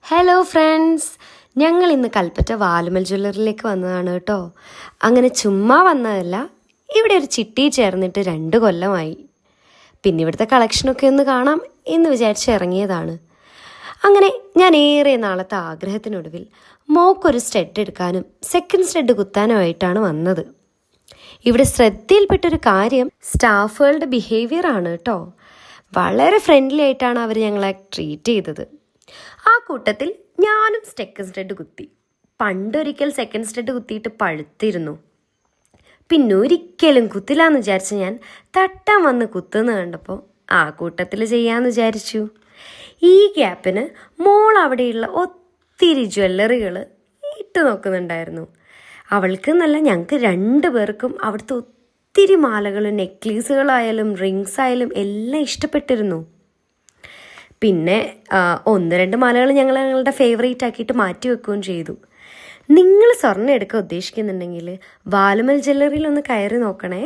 Hello friends, ഞങ്ങൾ ഇന്ന് കൽപ്പറ്റ വാലുമൽ ജ്വല്ലറിയിലേക്ക് വന്നതാണ് കേട്ടോ. അങ്ങനെ ചുമ്മാ വന്നതല്ല, ഇവിടെ ഒരു ചിട്ടി ചേർന്നിട്ട് 2 കൊല്ലമായി. പിന്നെ ഇവിടുത്തെ കളക്ഷനൊക്കെ ഒന്ന് കാണാം എന്ന് വിചാരിച്ച് ഇറങ്ങിയതാണ്. അങ്ങനെ ഞാൻ ഏറെ നാളത്തെ ആഗ്രഹത്തിനൊടുവിൽ മോക്കൊരു സ്റ്റഡ് എടുക്കാനും സെക്കൻഡ് സ്റ്റഡ് കുത്താനുമായിട്ടാണ് വന്നത്. ഇവിടെ ശ്രദ്ധയിൽപ്പെട്ടൊരു കാര്യം സ്റ്റാഫുകളുടെ ബിഹേവിയർ ആണ് കേട്ടോ. വളരെ ഫ്രണ്ട്ലി ആയിട്ടാണ് അവർ ഞങ്ങളെ ട്രീറ്റ് ചെയ്തത്. ആ കൂട്ടത്തിൽ ഞാനും സെക്കൻഡ് സ്റ്റഡ് കുത്തി. പണ്ടൊരിക്കൽ സെക്കൻഡ് സ്റ്റഡ് കുത്തിയിട്ട് പഴുത്തിരുന്നു. പിന്നെ ഒരിക്കലും കുത്തില്ലാന്ന് വിചാരിച്ച് ഞാൻ തട്ടാൻ വന്ന് കുത്തുന്ന കണ്ടപ്പോൾ ആ കൂട്ടത്തിൽ ചെയ്യാമെന്ന് വിചാരിച്ചു. ഈ ഗ്യാപ്പിന് മോൾ അവിടെയുള്ള ഒത്തിരി ജ്വല്ലറികൾ ഇട്ട് നോക്കുന്നുണ്ടായിരുന്നു. അവൾക്ക് എന്നല്ല, ഞങ്ങൾക്ക് 2 പേർക്കും അവിടുത്തെ ഒത്തിരി മാലകളും നെക്ലേസുകളായാലും റിങ്സ് ആയാലും എല്ലാം ഇഷ്ടപ്പെട്ടിരുന്നു. പിന്നെ 1-2 മാലകൾ ഞങ്ങളുടെ ഫേവറേറ്റ് ആക്കിയിട്ട് മാറ്റി വെക്കുകയും ചെയ്തു. നിങ്ങൾ സ്വർണ്ണം എടുക്കാൻ ഉദ്ദേശിക്കുന്നുണ്ടെങ്കിൽ വാലുമൽ ജ്വല്ലറിയിൽ ഒന്ന് കയറി നോക്കണേ.